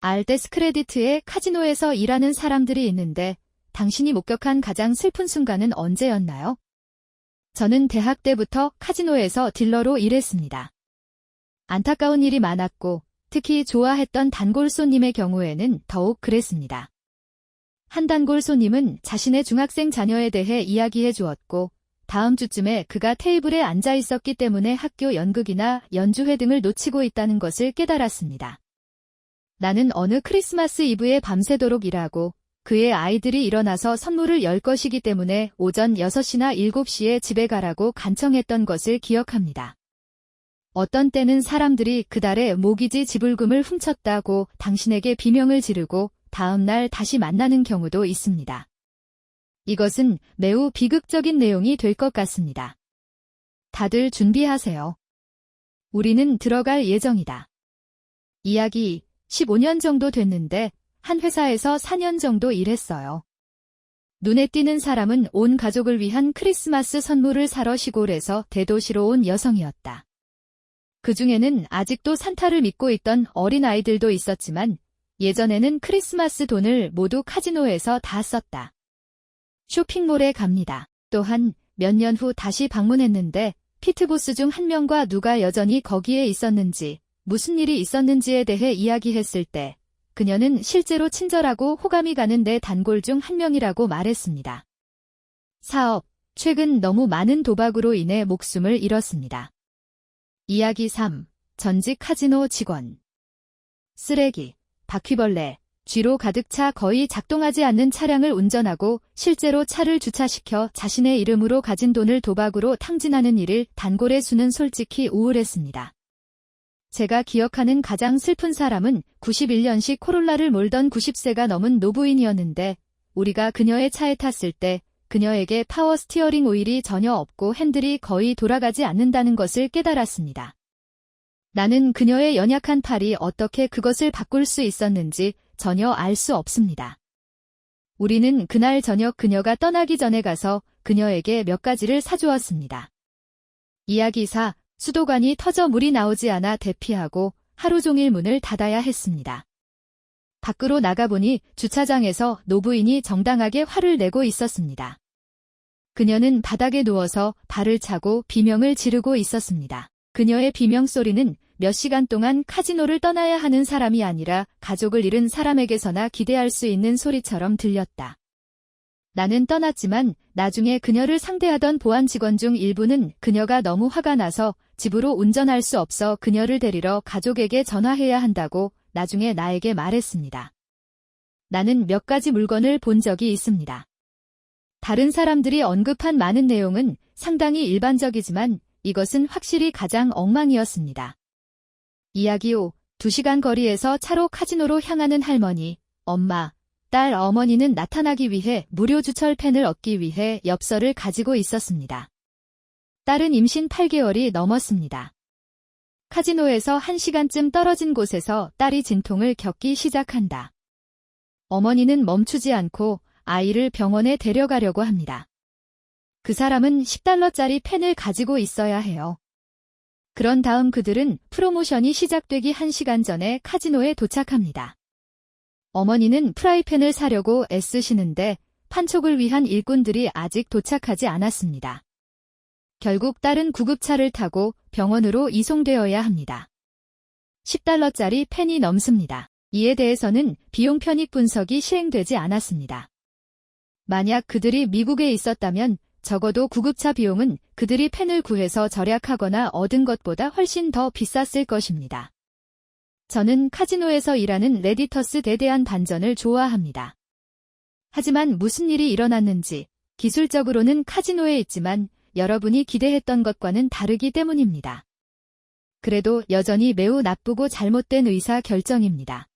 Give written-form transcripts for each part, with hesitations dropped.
알데스 크레디트에 카지노에서 일하는 사람들이 있는데 당신이 목격한 가장 슬픈 순간은 언제였나요? 저는 대학 때부터 카지노에서 딜러로 일했습니다. 안타까운 일이 많았고 특히 좋아했던 단골 손님의 경우에는 더욱 그랬습니다. 한 단골 손님은 자신의 중학생 자녀에 대해 이야기해 주었고 다음 주쯤에 그가 테이블에 앉아 있었기 때문에 학교 연극이나 연주회 등을 놓치고 있다는 것을 깨달았습니다. 나는 어느 크리스마스 이브에 밤새도록 일하고 그의 아이들이 일어나서 선물을 열 것이기 때문에 오전 6시나 7시에 집에 가라고 간청했던 것을 기억합니다. 어떤 때는 사람들이 그달에 모기지 지불금을 훔쳤다고 당신에게 비명을 지르고 다음 날 다시 만나는 경우도 있습니다. 이것은 매우 비극적인 내용이 될 것 같습니다. 다들 준비하세요. 우리는 들어갈 예정이다. 이야기 15년 정도 됐는데 한 회사에서 4년 정도 일했어요. 눈에 띄는 사람은 온 가족을 위한 크리스마스 선물을 사러 시골에서 대도시로 온 여성이었다. 그 중에는 아직도 산타를 믿고 있던 어린아이들도 있었지만 예전에는 크리스마스 돈을 모두 카지노에서 다 썼다. 쇼핑몰에 갑니다. 또한 몇 년 후 다시 방문했는데 피트보스 중 한 명과 누가 여전히 거기에 있었는지 무슨 일이 있었는지에 대해 이야기했을 때 그녀는 실제로 친절하고 호감이 가는 내 단골 중 한 명이라고 말했습니다. 사업, 최근 너무 많은 도박으로 인해 목숨을 잃었습니다. 이야기 3. 전직 카지노 직원. 쓰레기, 바퀴벌레, 쥐로 가득 차 거의 작동하지 않는 차량을 운전하고 실제로 차를 주차시켜 자신의 이름으로 가진 돈을 도박으로 탕진하는 일을 단골에 수는 솔직히 우울했습니다. 제가 기억하는 가장 슬픈 사람은 91년식 코롤라를 몰던 90세가 넘은 노부인이었는데 우리가 그녀의 차에 탔을 때 그녀에게 파워 스티어링 오일이 전혀 없고 핸들이 거의 돌아가지 않는다는 것을 깨달았습니다. 나는 그녀의 연약한 팔이 어떻게 그것을 바꿀 수 있었는지 전혀 알 수 없습니다. 우리는 그날 저녁 그녀가 떠나기 전에 가서 그녀에게 몇 가지를 사주었습니다. 이야기 4. 수도관이 터져 물이 나오지 않아 대피하고 하루 종일 문을 닫아야 했습니다. 밖으로 나가보니 주차장에서 노부인이 정당하게 화를 내고 있었습니다. 그녀는 바닥에 누워서 발을 차고 비명을 지르고 있었습니다. 그녀의 비명 소리는 몇 시간 동안 카지노를 떠나야 하는 사람이 아니라 가족을 잃은 사람에게서나 기대할 수 있는 소리처럼 들렸다. 나는 떠났지만 나중에 그녀를 상대하던 보안 직원 중 일부는 그녀가 너무 화가 나서 집으로 운전할 수 없어 그녀를 데리러 가족에게 전화해야 한다고 나중에 나에게 말했습니다. 나는 몇 가지 물건을 본 적이 있습니다. 다른 사람들이 언급한 많은 내용은 상당히 일반적이지만 이것은 확실히 가장 엉망이었습니다. 이야기 5. 2시간 거리에서 차로 카지노로 향하는 할머니, 엄마, 딸 어머니는 나타나기 위해 무료 주철펜을 얻기 위해 엽서를 가지고 있었습니다. 딸은 임신 8개월이 넘었습니다. 카지노에서 1시간쯤 떨어진 곳에서 딸이 진통을 겪기 시작한다. 어머니는 멈추지 않고 아이를 병원에 데려가려고 합니다. 그 사람은 10달러짜리 펜을 가지고 있어야 해요. 그런 다음 그들은 프로모션이 시작되기 1시간 전에 카지노에 도착합니다. 어머니는 프라이팬을 사려고 애쓰시는데 판촉을 위한 일꾼들이 아직 도착하지 않았습니다. 결국 딸은 구급차를 타고 병원으로 이송되어야 합니다. 10달러짜리 펜이 넘습니다. 이에 대해서는 비용 편익 분석이 시행되지 않았습니다. 만약 그들이 미국에 있었다면 적어도 구급차 비용은 그들이 펜을 구해서 절약하거나 얻은 것보다 훨씬 더 비쌌을 것입니다. 저는 카지노에서 일하는 레디터스에 대한 반전을 좋아합니다. 하지만 무슨 일이 일어났는지 기술적으로는 카지노에 있지만 여러분이 기대했던 것과는 다르기 때문입니다. 그래도 여전히 매우 나쁘고 잘못된 의사 결정입니다.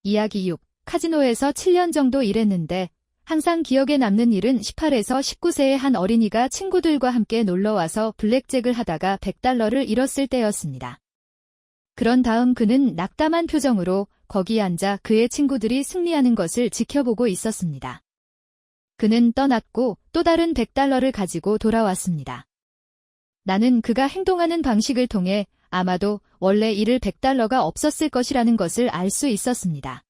이야기 6. 카지노에서 7년 정도 일했는데 항상 기억에 남는 일은 18에서 19세의 한 어린이가 친구들과 함께 놀러와서 블랙잭을 하다가 100달러를 잃었을 때였습니다. 그런 다음 그는 낙담한 표정으로 거기 앉아 그의 친구들이 승리하는 것을 지켜보고 있었습니다. 그는 떠났고 또 다른 100달러를 가지고 돌아왔습니다. 나는 그가 행동하는 방식을 통해 아마도 원래 잃을 100달러가 없었을 것이라는 것을 알 수 있었습니다.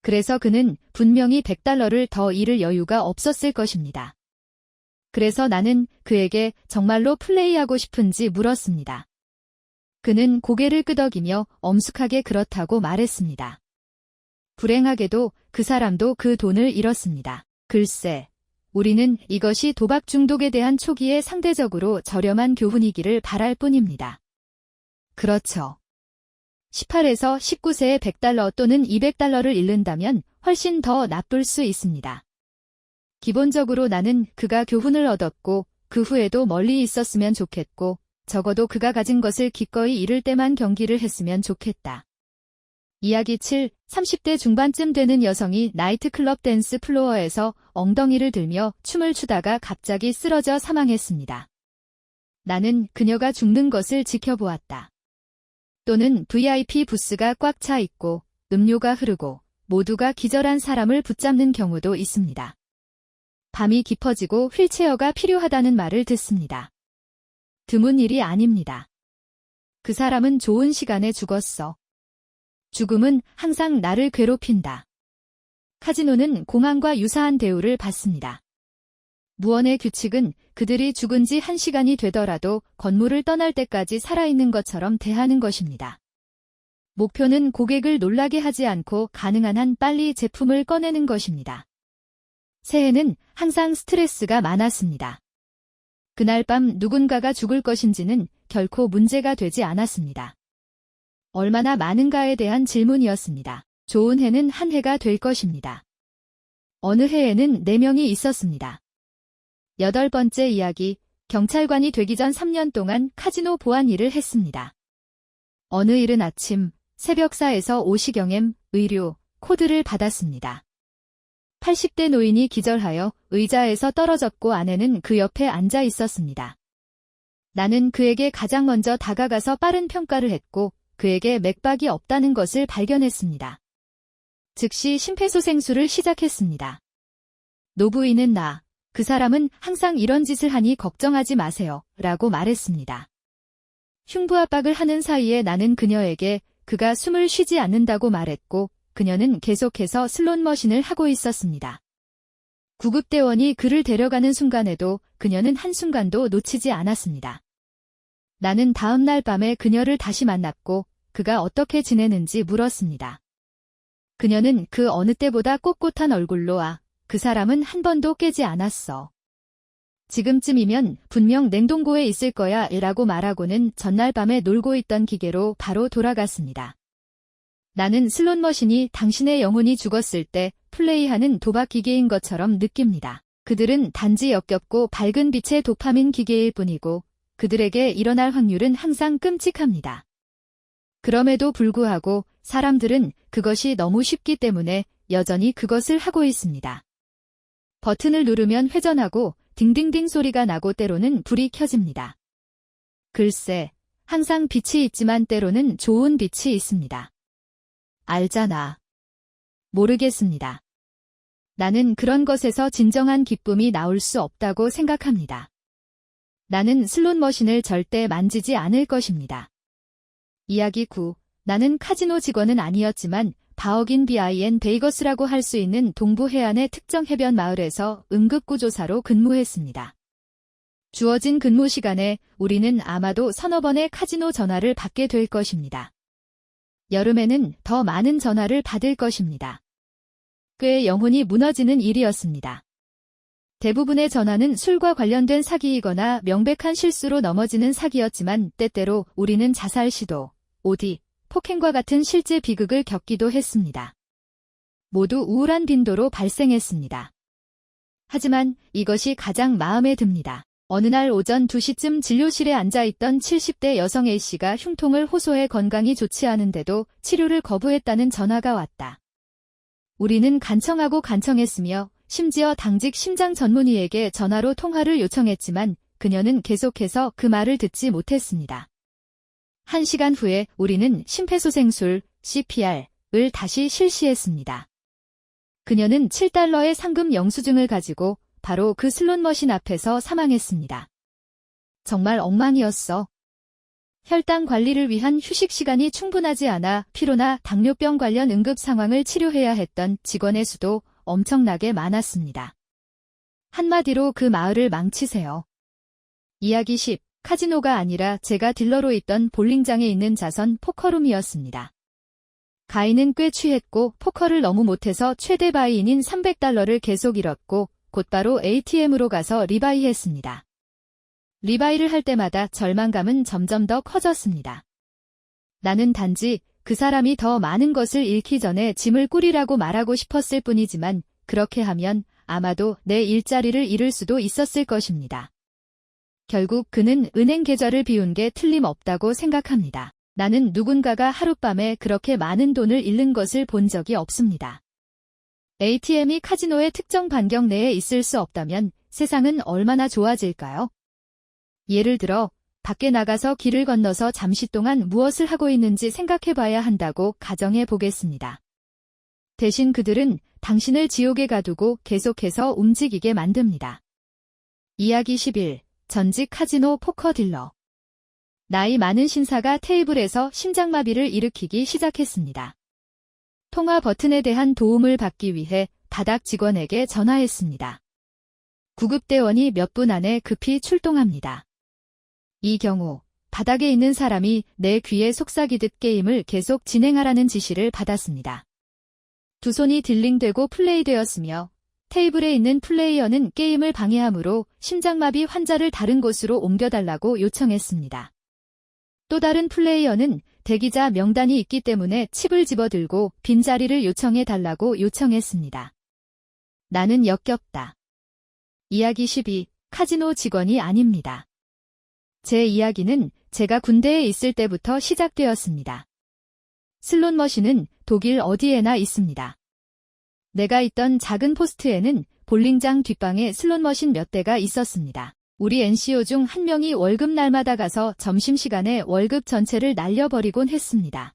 그래서 그는 분명히 100달러를 더 잃을 여유가 없었을 것입니다. 그래서 나는 그에게 정말로 플레이하고 싶은지 물었습니다. 그는 고개를 끄덕이며 엄숙하게 그렇다고 말했습니다. 불행하게도 그 사람도 그 돈을 잃었습니다. 글쎄, 우리는 이것이 도박 중독에 대한 초기에 상대적으로 저렴한 교훈이기를 바랄 뿐입니다. 그렇죠. 18에서 19세에 100달러 또는 200달러를 잃는다면 훨씬 더 나쁠 수 있습니다. 기본적으로 나는 그가 교훈을 얻었고 그 후에도 멀리 있었으면 좋겠고 적어도 그가 가진 것을 기꺼이 잃을 때만 경기를 했으면 좋겠다. 이야기 7. 30대 중반쯤 되는 여성이 나이트클럽 댄스 플로어에서 엉덩이를 들며 춤을 추다가 갑자기 쓰러져 사망했습니다. 나는 그녀가 죽는 것을 지켜보았다. 또는 VIP 부스가 꽉 차 있고 음료가 흐르고 모두가 기절한 사람을 붙잡는 경우도 있습니다. 밤이 깊어지고 휠체어가 필요하다는 말을 듣습니다. 드문 일이 아닙니다. 그 사람은 좋은 시간에 죽었어. 죽음은 항상 나를 괴롭힌다. 카지노는 공항과 유사한 대우를 받습니다. 무언의 규칙은 그들이 죽은 지 1시간이 되더라도 건물을 떠날 때까지 살아있는 것처럼 대하는 것입니다. 목표는 고객을 놀라게 하지 않고 가능한 한 빨리 제품을 꺼내는 것입니다. 새해는 항상 스트레스가 많았습니다. 그날 밤 누군가가 죽을 것인지는 결코 문제가 되지 않았습니다. 얼마나 많은가에 대한 질문이었습니다. 좋은 해는 한 해가 될 것입니다. 어느 해에는 4명이 있었습니다. 8번째 이야기, 경찰관이 되기 전 3년 동안 카지노 보안 일을 했습니다. 어느 이른 아침, 새벽 4에서 5시경에 의료 코드를 받았습니다. 80대 노인이 기절하여 의자에서 떨어졌고 아내는 그 옆에 앉아 있었습니다. 나는 그에게 가장 먼저 다가가서 빠른 평가를 했고 그에게 맥박이 없다는 것을 발견했습니다. 즉시 심폐소생술을 시작했습니다. 노부인은 그 사람은 항상 이런 짓을 하니 걱정하지 마세요. 라고 말했습니다. 흉부압박을 하는 사이에 나는 그녀에게 그가 숨을 쉬지 않는다고 말했고 그녀는 계속해서 슬롯머신을 하고 있었습니다. 구급대원이 그를 데려가는 순간에도 그녀는 한순간도 놓치지 않았습니다. 나는 다음 날 밤에 그녀를 다시 만났고 그가 어떻게 지내는지 물었습니다. 그녀는 그 어느 때보다 꼿꼿한 얼굴로 그 사람은 한 번도 깨지 않았어. 지금쯤이면 분명 냉동고에 있을 거야 라고 말하고는 전날 밤에 놀고 있던 기계로 바로 돌아갔습니다. 나는 슬롯머신이 당신의 영혼이 죽었을 때 플레이하는 도박 기계인 것처럼 느낍니다. 그들은 단지 역겹고 밝은 빛의 도파민 기계일 뿐이고 그들에게 일어날 확률은 항상 끔찍합니다. 그럼에도 불구하고 사람들은 그것이 너무 쉽기 때문에 여전히 그것을 하고 있습니다. 버튼을 누르면 회전하고 딩딩딩 소리가 나고 때로는 불이 켜집니다. 글쎄, 항상 빛이 있지만 때로는 좋은 빛이 있습니다. 알잖아. 모르겠습니다. 나는 그런 것에서 진정한 기쁨이 나올 수 없다고 생각합니다. 나는 슬롯머신을 절대 만지지 않을 것입니다. 이야기 9. 나는 카지노 직원은 아니었지만 바어긴 BIN 베이거스라고 할 수 있는 동부 해안의 특정 해변 마을에서 응급구조사로 근무했습니다. 주어진 근무 시간에 우리는 아마도 서너 번의 카지노 전화를 받게 될 것입니다. 여름에는 더 많은 전화를 받을 것입니다. 꽤 영혼이 무너지는 일이었습니다. 대부분의 전화는 술과 관련된 사기이거나 명백한 실수로 넘어지는 사기였지만 때때로 우리는 자살 시도, OD, 폭행과 같은 실제 비극을 겪기도 했습니다. 모두 우울한 빈도로 발생했습니다. 하지만 이것이 가장 마음에 듭니다. 어느 날 오전 2시쯤 진료실에 앉아있던 70대 여성 A씨가 흉통을 호소해 건강이 좋지 않은데도 치료를 거부했다는 전화가 왔다. 우리는 간청하고 간청했으며 심지어 당직 심장 전문의에게 전화로 통화를 요청했지만 그녀는 계속해서 그 말을 듣지 못했습니다. 1시간 후에 우리는 심폐소생술, CPR을 다시 실시했습니다. 그녀는 7달러의 상금 영수증을 가지고 바로 그 슬롯머신 앞에서 사망했습니다. 정말 엉망이었어. 혈당 관리를 위한 휴식 시간이 충분하지 않아 피로나 당뇨병 관련 응급 상황을 치료해야 했던 직원의 수도 엄청나게 많았습니다. 한마디로 그 마을을 망치세요. 이야기 10. 카지노가 아니라 제가 딜러로 있던 볼링장에 있는 자선 포커룸이었습니다. 가인은 꽤 취했고 포커를 너무 못해서 최대 바이인인 $300를 계속 잃었고 곧바로 ATM으로 가서 리바이했습니다. 리바이를 할 때마다 절망감은 점점 더 커졌습니다. 나는 단지 그 사람이 더 많은 것을 잃기 전에 짐을 꾸리라고 말하고 싶었을 뿐이지만 그렇게 하면 아마도 내 일자리를 잃을 수도 있었을 것입니다. 결국 그는 은행 계좌를 비운 게 틀림없다고 생각합니다. 나는 누군가가 하룻밤에 그렇게 많은 돈을 잃는 것을 본 적이 없습니다. ATM이 카지노의 특정 반경 내에 있을 수 없다면 세상은 얼마나 좋아질까요? 예를 들어 밖에 나가서 길을 건너서 잠시 동안 무엇을 하고 있는지 생각해 봐야 한다고 가정해 보겠습니다. 대신 그들은 당신을 지옥에 가두고 계속해서 움직이게 만듭니다. 이야기 11. 전직 카지노 포커 딜러. 나이 많은 신사가 테이블에서 심장마비를 일으키기 시작했습니다. 통화 버튼에 대한 도움을 받기 위해 바닥 직원에게 전화했습니다. 구급대원이 몇 분 안에 급히 출동합니다. 이 경우 바닥에 있는 사람이 내 귀에 속삭이듯 게임을 계속 진행하라는 지시를 받았습니다. 두 손이 딜링되고 플레이되었으며 테이블에 있는 플레이어는 게임을 방해하므로 심장마비 환자를 다른 곳으로 옮겨달라고 요청했습니다. 또 다른 플레이어는 대기자 명단이 있기 때문에 칩을 집어들고 빈자리를 요청해달라고 요청했습니다. 나는 역겹다. 이야기 12. 카지노 직원이 아닙니다. 제 이야기는 제가 군대에 있을 때부터 시작되었습니다. 슬롯 머신은 독일 어디에나 있습니다. 내가 있던 작은 포스트에는 볼링장 뒷방에 슬롯 머신 몇 대가 있었습니다. 우리 NCO 중 한 명이 월급날마다 가서 점심시간에 월급 전체를 날려버리곤 했습니다.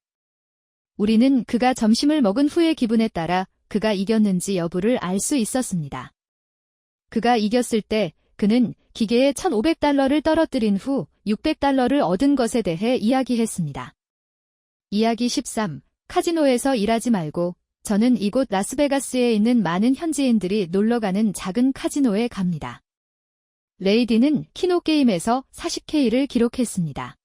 우리는 그가 점심을 먹은 후의 기분에 따라 그가 이겼는지 여부를 알 수 있었습니다. 그가 이겼을 때 그는 기계에 $1,500를 떨어뜨린 후 $600를 얻은 것에 대해 이야기했습니다. 이야기 13. 카지노에서 일하지 말고 저는 이곳 라스베가스에 있는 많은 현지인들이 놀러가는 작은 카지노에 갑니다. 레이디는 키노 게임에서 40K를 기록했습니다.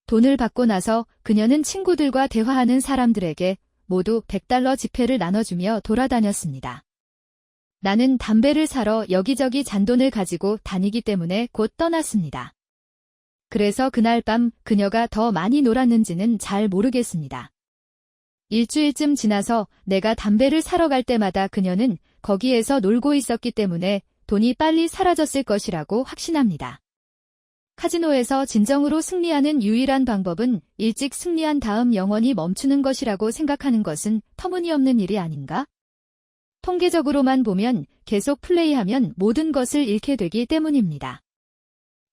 돈을 받고 나서 그녀는 친구들과 대화하는 사람들에게 모두 $100 지폐를 나눠주며 돌아다녔습니다. 나는 담배를 사러 여기저기 잔돈을 가지고 다니기 때문에 곧 떠났습니다. 그래서 그날 밤 그녀가 더 많이 놀았는지는 잘 모르겠습니다. 일주일쯤 지나서 내가 담배를 사러 갈 때마다 그녀는 거기에서 놀고 있었기 때문에 돈이 빨리 사라졌을 것이라고 확신합니다. 카지노에서 진정으로 승리하는 유일한 방법은 일찍 승리한 다음 영원히 멈추는 것이라고 생각하는 것은 터무니없는 일이 아닌가? 통계적으로만 보면 계속 플레이하면 모든 것을 잃게 되기 때문입니다.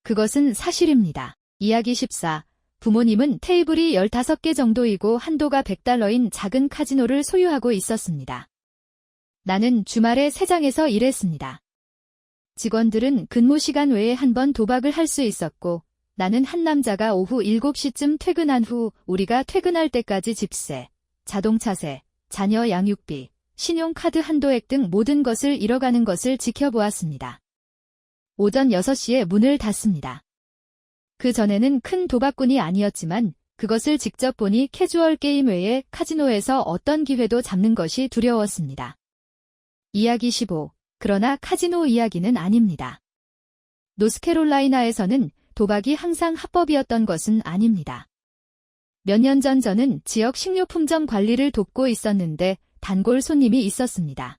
그것은 사실입니다. 이야기 14. 부모님은 테이블이 15개 정도이고 한도가 $100인 작은 카지노를 소유하고 있었습니다. 나는 주말에 세장에서 일했습니다. 직원들은 근무 시간 외에 한 번 도박을 할 수 있었고 나는 한 남자가 오후 7시쯤 퇴근한 후 우리가 퇴근할 때까지 집세, 자동차세, 자녀 양육비, 신용카드 한도액 등 모든 것을 잃어가는 것을 지켜보았습니다. 오전 6시에 문을 닫습니다. 그 전에는 큰 도박꾼이 아니었지만 그것을 직접 보니 캐주얼 게임 외에 카지노에서 어떤 기회도 잡는 것이 두려웠습니다. 이야기 15. 그러나 카지노 이야기는 아닙니다. 노스캐롤라이나에서는 도박이 항상 합법이었던 것은 아닙니다. 몇 년 전 저는 지역 식료품점 관리를 돕고 있었는데 단골 손님이 있었습니다.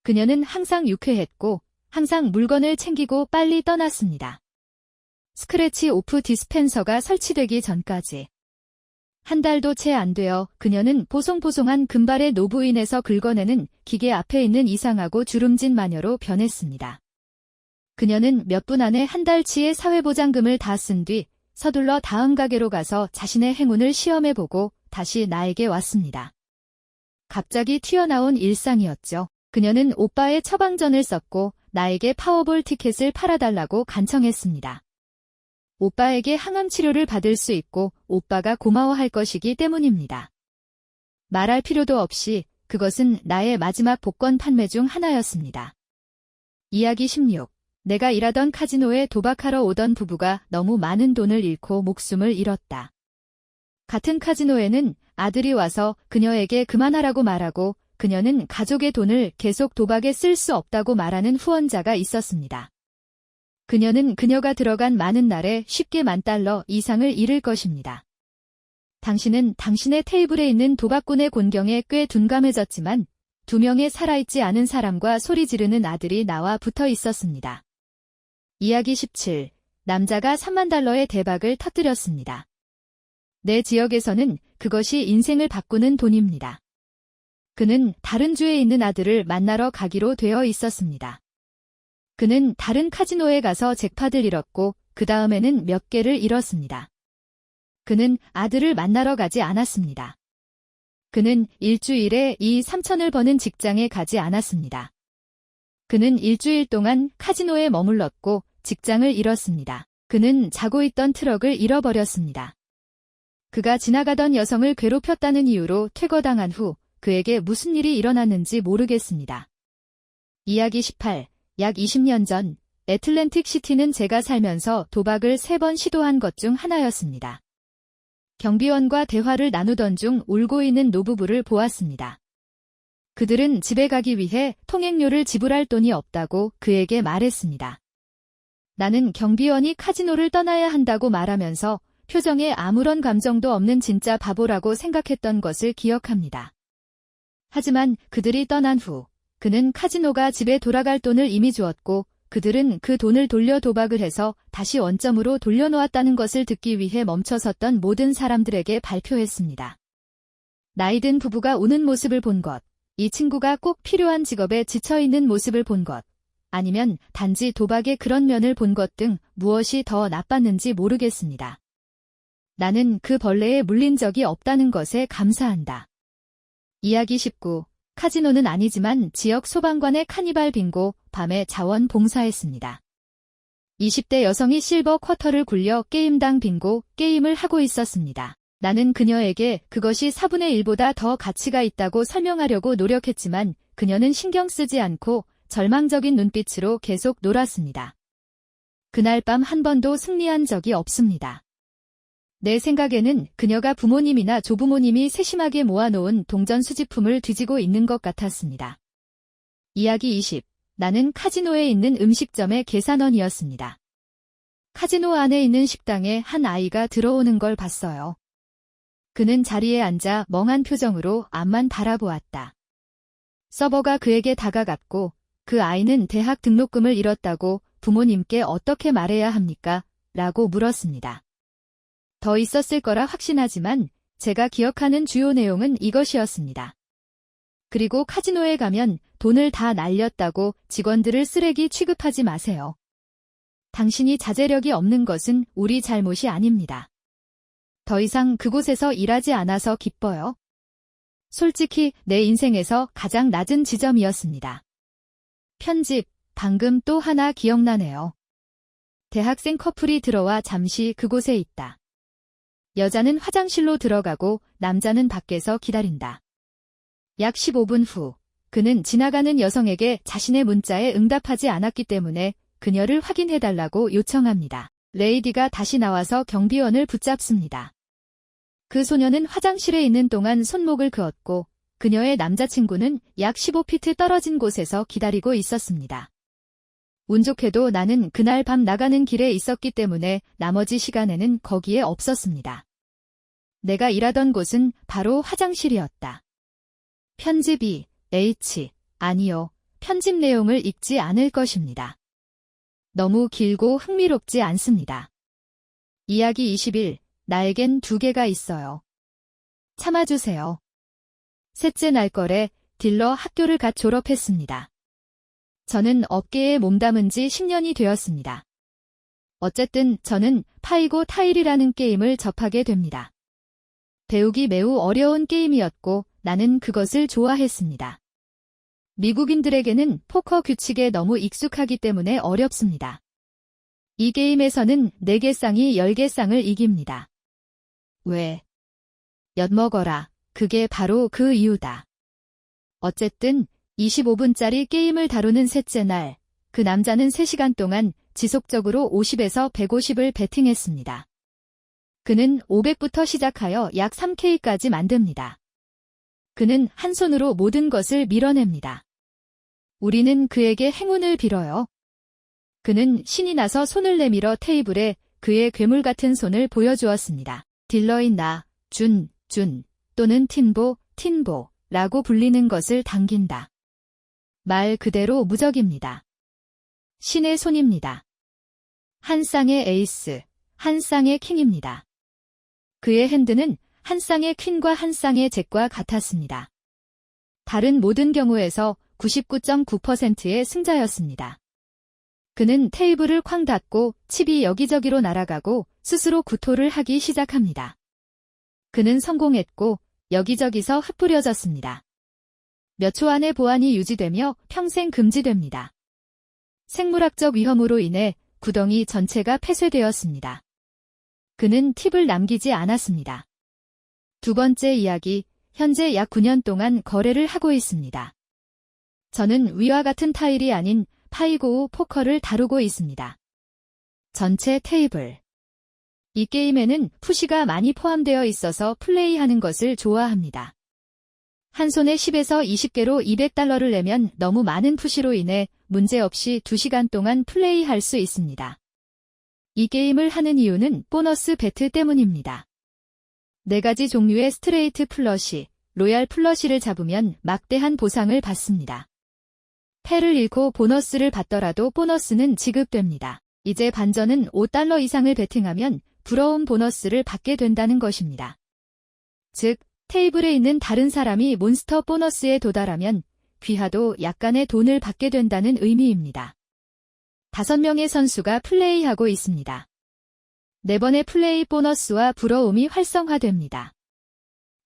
그녀는 항상 유쾌했고 항상 물건을 챙기고 빨리 떠났습니다. 스크래치 오프 디스펜서가 설치되기 전까지. 한 달도 채 안 되어 그녀는 보송보송한 금발의 노부인에서 긁어내는 기계 앞에 있는 이상하고 주름진 마녀로 변했습니다. 그녀는 몇 분 안에 한 달치의 사회보장금을 다 쓴 뒤 서둘러 다음 가게로 가서 자신의 행운을 시험해보고 다시 나에게 왔습니다. 갑자기 튀어나온 일상이었죠. 그녀는 오빠의 처방전을 썼고 나에게 파워볼 티켓을 팔아달라고 간청했습니다. 오빠에게 항암 치료를 받을 수 있고 오빠가 고마워할 것이기 때문입니다. 말할 필요도 없이 그것은 나의 마지막 복권 판매 중 하나였습니다. 이야기 16. 내가 일하던 카지노에 도박하러 오던 부부가 너무 많은 돈을 잃고 목숨을 잃었다. 같은 카지노에는 아들이 와서 그녀에게 그만하라고 말하고 그녀는 가족의 돈을 계속 도박에 쓸 수 없다고 말하는 후원자가 있었습니다. 그녀는 그녀가 들어간 많은 날에 쉽게 $10,000 이상을 잃을 것입니다. 당신은 당신의 테이블에 있는 도박꾼의 곤경에 꽤 둔감해졌지만 2명의 살아있지 않은 사람과 소리 지르는 아들이 나와 붙어 있었습니다. 이야기 17. 남자가 $30,000의 대박을 터뜨렸습니다. 내 지역에서는 그것이 인생을 바꾸는 돈입니다. 그는 다른 주에 있는 아들을 만나러 가기로 되어 있었습니다. 그는 다른 카지노에 가서 잭팟을 잃었고 그 다음에는 몇 개를 잃었습니다. 그는 아들을 만나러 가지 않았습니다. 그는 일주일에 이 3,000을 버는 직장에 가지 않았습니다. 그는 일주일 동안 카지노에 머물렀고 직장을 잃었습니다. 그는 자고 있던 트럭을 잃어버렸습니다. 그가 지나가던 여성을 괴롭혔다는 이유로 퇴거당한 후 그에게 무슨 일이 일어났는지 모르겠습니다. 이야기 18. 약 20년 전 애틀랜틱 시티는 제가 살면서 도박을 3번 시도한 것 중 하나였습니다. 경비원과 대화를 나누던 중 울고 있는 노부부를 보았습니다. 그들은 집에 가기 위해 통행료를 지불할 돈이 없다고 그에게 말했습니다. 나는 경비원이 카지노를 떠나야 한다고 말하면서 표정에 아무런 감정도 없는 진짜 바보라고 생각했던 것을 기억합니다. 하지만 그들이 떠난 후 그는 카지노가 집에 돌아갈 돈을 이미 주었고 그들은 그 돈을 돌려 도박을 해서 다시 원점으로 돌려놓았다는 것을 듣기 위해 멈춰섰던 모든 사람들에게 발표했습니다. 나이든 부부가 우는 모습을 본 것, 이 친구가 꼭 필요한 직업에 지쳐있는 모습을 본 것, 아니면 단지 도박의 그런 면을 본 것 등 무엇이 더 나빴는지 모르겠습니다. 나는 그 벌레에 물린 적이 없다는 것에 감사한다. 이야기 19. 카지노는 아니지만 지역 소방관의 카니발 빙고, 밤에 자원봉사했습니다. 20대 여성이 실버 쿼터를 굴려 게임당 빙고 게임을 하고 있었습니다. 나는 그녀에게 그것이 4분의 1보다 더 가치가 있다고 설명하려고 노력했지만 그녀는 신경 쓰지 않고 절망적인 눈빛으로 계속 놀았습니다. 그날 밤 한 번도 승리한 적이 없습니다. 내 생각에는 그녀가 부모님이나 조부모님이 세심하게 모아놓은 동전 수집품을 뒤지고 있는 것 같았습니다. 이야기 20. 나는 카지노에 있는 음식점의 계산원이었습니다. 카지노 안에 있는 식당에 한 아이가 들어오는 걸 봤어요. 그는 자리에 앉아 멍한 표정으로 앞만 바라보았다. 서버가 그에게 다가갔고 그 아이는 대학 등록금을 잃었다고 부모님께 어떻게 말해야 합니까? 라고 물었습니다. 더 있었을 거라 확신하지만 제가 기억하는 주요 내용은 이것이었습니다. 그리고 카지노에 가면 돈을 다 날렸다고 직원들을 쓰레기 취급하지 마세요. 당신이 자제력이 없는 것은 우리 잘못이 아닙니다. 더 이상 그곳에서 일하지 않아서 기뻐요. 솔직히 내 인생에서 가장 낮은 지점이었습니다. 편집, 방금 또 하나 기억나네요. 대학생 커플이 들어와 잠시 그곳에 있다. 여자는 화장실로 들어가고 남자는 밖에서 기다린다. 약 15분 후 그는 지나가는 여성에게 자신의 문자에 응답하지 않았기 때문에 그녀를 확인해달라고 요청합니다. 레이디가 다시 나와서 경비원을 붙잡습니다. 그 소녀는 화장실에 있는 동안 손목을 그었고 그녀의 남자친구는 약 15피트 떨어진 곳에서 기다리고 있었습니다. 운 좋게도 나는 그날 밤 나가는 길에 있었기 때문에 나머지 시간에는 거기에 없었습니다. 내가 일하던 곳은 바로 화장실이었다. 편집 2, H, 아니요, 편집 내용을 읽지 않을 것입니다. 너무 길고 흥미롭지 않습니다. 이야기 21, 나에겐 2개가 있어요. 참아주세요. 셋째 날 거래, 딜러 학교를 갓 졸업했습니다. 저는 업계에 몸담은 지 10년이 되었습니다. 어쨌든 저는 파이고 타일이라는 게임을 접하게 됩니다. 배우기 매우 어려운 게임이었고 나는 그것을 좋아했습니다. 미국인들에게는 포커 규칙에 너무 익숙하기 때문에 어렵습니다. 이 게임에서는 4개 쌍이 10개 쌍을 이깁니다. 왜? 엿먹어라. 그게 바로 그 이유다. 어쨌든 25분짜리 게임을 다루는 셋째 날, 그 남자는 3시간 동안 지속적으로 50에서 150을 베팅했습니다. 그는 500부터 시작하여 약 3K까지 만듭니다. 그는 한 손으로 모든 것을 밀어냅니다. 우리는 그에게 행운을 빌어요. 그는 신이 나서 손을 내밀어 테이블에 그의 괴물 같은 손을 보여주었습니다. 딜러인 나, 준 또는 틴보라고 불리는 것을 당긴다. 말 그대로 무적입니다. 신의 손입니다. 한 쌍의 에이스, 한 쌍의 킹입니다. 그의 핸드는 한 쌍의 퀸과 한 쌍의 잭과 같았습니다. 다른 모든 경우에서 99.9%의 승자였습니다. 그는 테이블을 쾅 닫고 칩이 여기저기로 날아가고 스스로 구토를 하기 시작합니다. 그는 성공했고 여기저기서 흩뿌려졌습니다. 몇 초 안에 보안이 유지되며 평생 금지됩니다. 생물학적 위험으로 인해 구덩이 전체가 폐쇄되었습니다. 그는 팁을 남기지 않았습니다. 두 번째 이야기, 현재 약 9년 동안 거래를 하고 있습니다. 저는 위와 같은 타일이 아닌 파이고우 포커를 다루고 있습니다. 전체 테이블. 이 게임에는 푸시가 많이 포함되어 있어서 플레이하는 것을 좋아합니다. 한 손에 10에서 20개로 $200를 내면 너무 많은 푸시로 인해 문제없이 2시간 동안 플레이할 수 있습니다. 이 게임을 하는 이유는 보너스 배트 때문입니다. 4가지 종류의 스트레이트 플러시, 로얄 플러시를 잡으면 막대한 보상을 받습니다. 패를 잃고 보너스를 받더라도 보너스는 지급됩니다. 이제 반전은 $5 이상을 베팅하면 부러운 보너스를 받게 된다는 것입니다. 즉, 테이블에 있는 다른 사람이 몬스터 보너스에 도달하면 귀하도 약간의 돈을 받게 된다는 의미입니다. 5명의 선수가 플레이하고 있습니다. 4번의 플레이 보너스와 부러움이 활성화됩니다.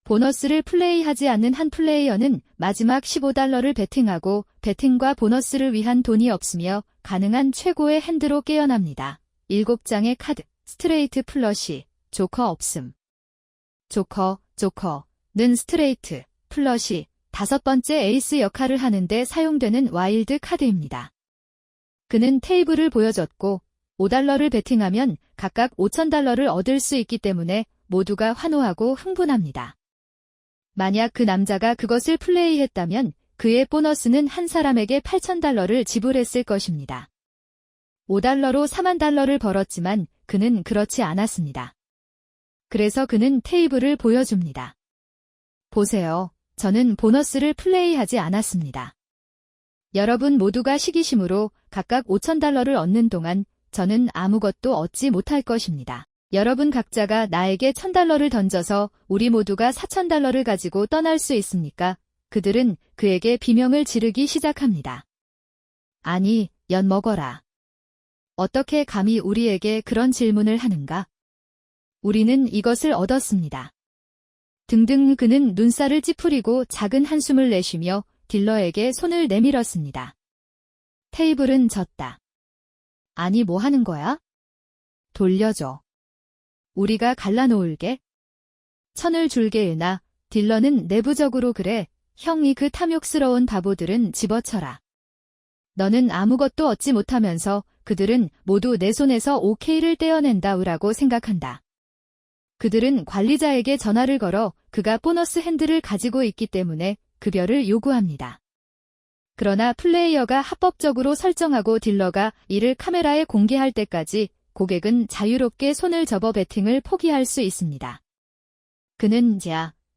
보너스를 플레이하지 않는 한 플레이어는 마지막 $15를 베팅하고 베팅과 보너스를 위한 돈이 없으며 가능한 최고의 핸드로 깨어납니다. 7장의 카드, 스트레이트 플러시, 조커 없음. 조커는 스트레이트, 플러시, 5번째 에이스 역할을 하는데 사용되는 와일드 카드입니다. 그는 테이블을 보여줬고 $5를 베팅하면 각각 $5,000를 얻을 수 있기 때문에 모두가 환호하고 흥분합니다. 만약 그 남자가 그것을 플레이했다면 그의 보너스는 한 사람에게 $8,000를 지불했을 것입니다. $5로 $40,000를 벌었지만 그는 그렇지 않았습니다. 그래서 그는 테이블을 보여줍니다. 보세요. 저는 보너스를 플레이하지 않았습니다. 여러분 모두가 시기심으로 각각 $5,000를 얻는 동안 저는 아무것도 얻지 못할 것입니다. 여러분 각자가 나에게 $1,000를 던져서 우리 모두가 $4,000를 가지고 떠날 수 있습니까? 그들은 그에게 비명을 지르기 시작합니다. 아니, 엿먹어라. 어떻게 감히 우리에게 그런 질문을 하는가? 우리는 이것을 얻었습니다. 등등 그는 눈살을 찌푸리고 작은 한숨을 내쉬며 딜러에게 손을 내밀었습니다. 테이블은 졌다. 아니 뭐 하는 거야? 돌려줘. 우리가 갈라놓을게. 1,000을 줄게 일나. 딜러는 내부적으로 그래. 형이 그 탐욕스러운 바보들은 집어쳐라. 너는 아무것도 얻지 못하면서 그들은 모두 내 손에서 5K를 떼어낸다우라고 생각한다. 그들은 관리자에게 전화를 걸어 그가 보너스 핸드를 가지고 있기 때문에 급여를 요구합니다. 그러나 플레이어가 합법적으로 설정하고 딜러가 이를 카메라에 공개할 때까지 고객은 자유롭게 손을 접어 베팅을 포기할 수 있습니다. 그는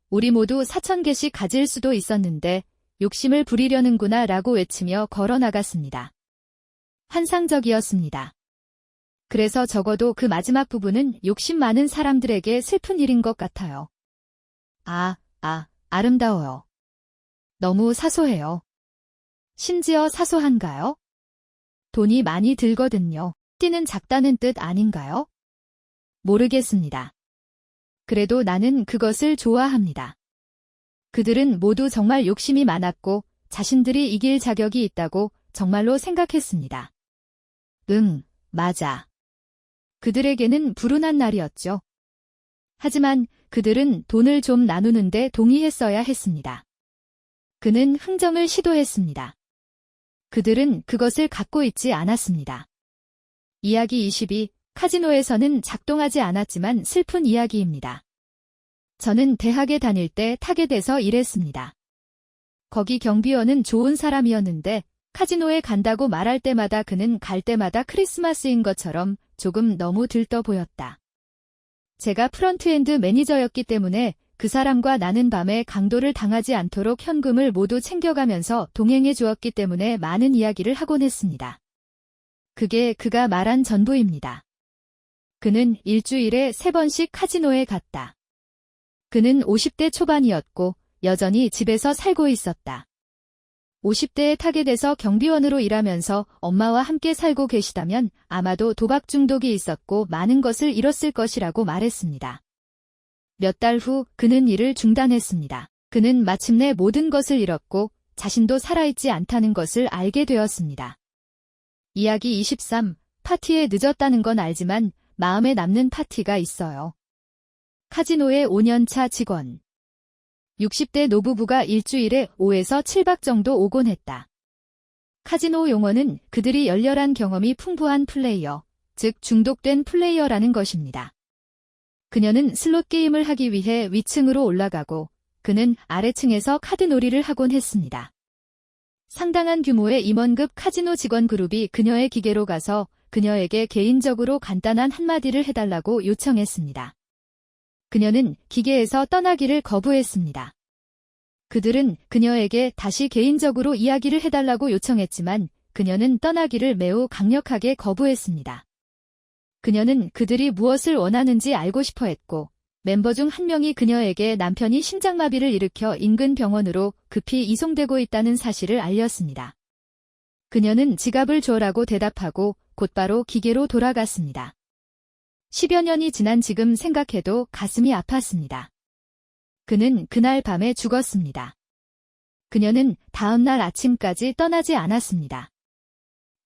우리 모두 4,000개씩 가질 수도 있었는데 욕심을 부리려는구나 라고 외치며 걸어 나갔습니다. 환상적이었습니다. 그래서 적어도 그 마지막 부분은 욕심 많은 사람들에게 슬픈 일인 것 같아요. 아름다워요. 너무 사소해요. 심지어 사소한가요? 돈이 많이 들거든요. 띠는 작다는 뜻 아닌가요? 모르겠습니다. 그래도 나는 그것을 좋아합니다. 그들은 모두 정말 욕심이 많았고 자신들이 이길 자격이 있다고 정말로 생각했습니다. 맞아. 그들에게는 불운한 날이었죠. 하지만 그들은 돈을 좀 나누는데 동의했어야 했습니다. 그는 흥정을 시도했습니다. 그들은 그것을 갖고 있지 않았습니다. 이야기 22, 카지노에서는 작동하지 않았지만 슬픈 이야기입니다. 저는 대학에 다닐 때 타겟에서 일했습니다. 거기 경비원은 좋은 사람이었는데 카지노에 간다고 말할 때마다 그는 갈 때마다 크리스마스인 것처럼 조금 너무 들떠 보였다. 제가 프런트엔드 매니저였기 때문에 그 사람과 나는 밤에 강도를 당하지 않도록 현금을 모두 챙겨가면서 동행해 주었기 때문에 많은 이야기를 하곤 했습니다. 그게 그가 말한 전부입니다. 그는 일주일에 3번씩 카지노에 갔다. 그는 50대 초반이었고 여전히 집에서 살고 있었다. 50대의 타겟에서 경비원으로 일하면서 엄마와 함께 살고 계시다면 아마도 도박 중독이 있었고 많은 것을 잃었을 것이라고 말했습니다. 몇 달 후 그는 일을 중단했습니다. 그는 마침내 모든 것을 잃었고 자신도 살아있지 않다는 것을 알게 되었습니다. 이야기 23, 파티에 늦었다는 건 알지만 마음에 남는 파티가 있어요. 카지노의 5년차 직원. 60대 노부부가 일주일에 5에서 7박 정도 오곤 했다. 카지노 용어는 그들이 열렬한 경험이 풍부한 플레이어, 즉 중독된 플레이어라는 것입니다. 그녀는 슬롯 게임을 하기 위해 위층으로 올라가고 그는 아래층에서 카드놀이를 하곤 했습니다. 상당한 규모의 임원급 카지노 직원 그룹이 그녀의 기계로 가서 그녀에게 개인적으로 간단한 한마디를 해달라고 요청했습니다. 그녀는 기계에서 떠나기를 거부했습니다. 그들은 그녀에게 다시 개인적으로 이야기를 해달라고 요청했지만 그녀는 떠나기를 매우 강력하게 거부했습니다. 그녀는 그들이 무엇을 원하는지 알고 싶어 했고 멤버 중 한 명이 그녀에게 남편이 심장마비를 일으켜 인근 병원으로 급히 이송되고 있다는 사실을 알렸습니다. 그녀는 지갑을 줘라고 대답하고 곧바로 기계로 돌아갔습니다. 10여 년이 지난 지금 생각해도 가슴이 아팠습니다. 그는 그날 밤에 죽었습니다. 그녀는 다음 날 아침까지 떠나지 않았습니다.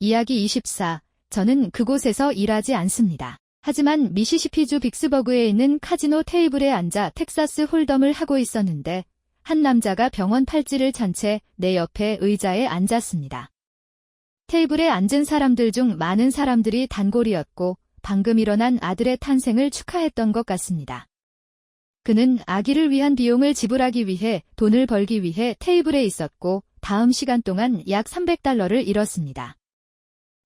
이야기 24. 저는 그곳에서 일하지 않습니다. 하지만 미시시피주 빅스버그에 있는 카지노 테이블에 앉아 텍사스 홀덤을 하고 있었는데 한 남자가 병원 팔찌를 찬 채 내 옆에 의자에 앉았습니다. 테이블에 앉은 사람들 중 많은 사람들이 단골이었고 방금 일어난 아들의 탄생을 축하했던 것 같습니다. 그는 아기를 위한 비용을 지불하기 위해 돈을 벌기 위해 테이블에 있었고 다음 시간 동안 약 $300를 잃었습니다.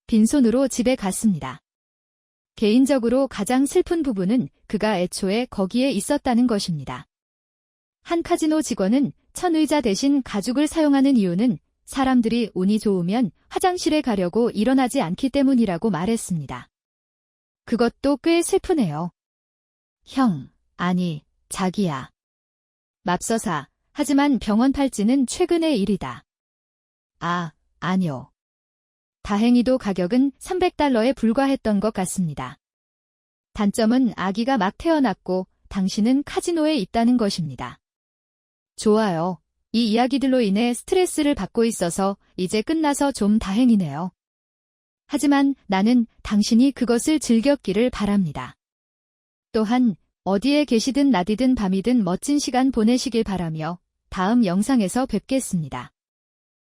빈손으로 집에 갔습니다. 개인적으로 가장 슬픈 부분은 그가 애초에 거기에 있었다는 것입니다. 한 카지노 직원은 천의자 대신 가죽을 사용하는 이유는 사람들이 운이 좋으면 화장실에 가려고 일어나지 않기 때문이라고 말했습니다. 그것도 꽤 슬프네요. 형, 아니, 자기야. 맙서사, 하지만 병원 팔찌는 최근의 일이다. 아, 아니요. 다행히도 가격은 $300에 불과했던 것 같습니다. 단점은 아기가 막 태어났고 당신은 카지노에 있다는 것입니다. 좋아요. 이 이야기들로 인해 스트레스를 받고 있어서 이제 끝나서 좀 다행이네요. 하지만 나는 당신이 그것을 즐겼기를 바랍니다. 또한 어디에 계시든 낮이든 밤이든 멋진 시간 보내시길 바라며 다음 영상에서 뵙겠습니다.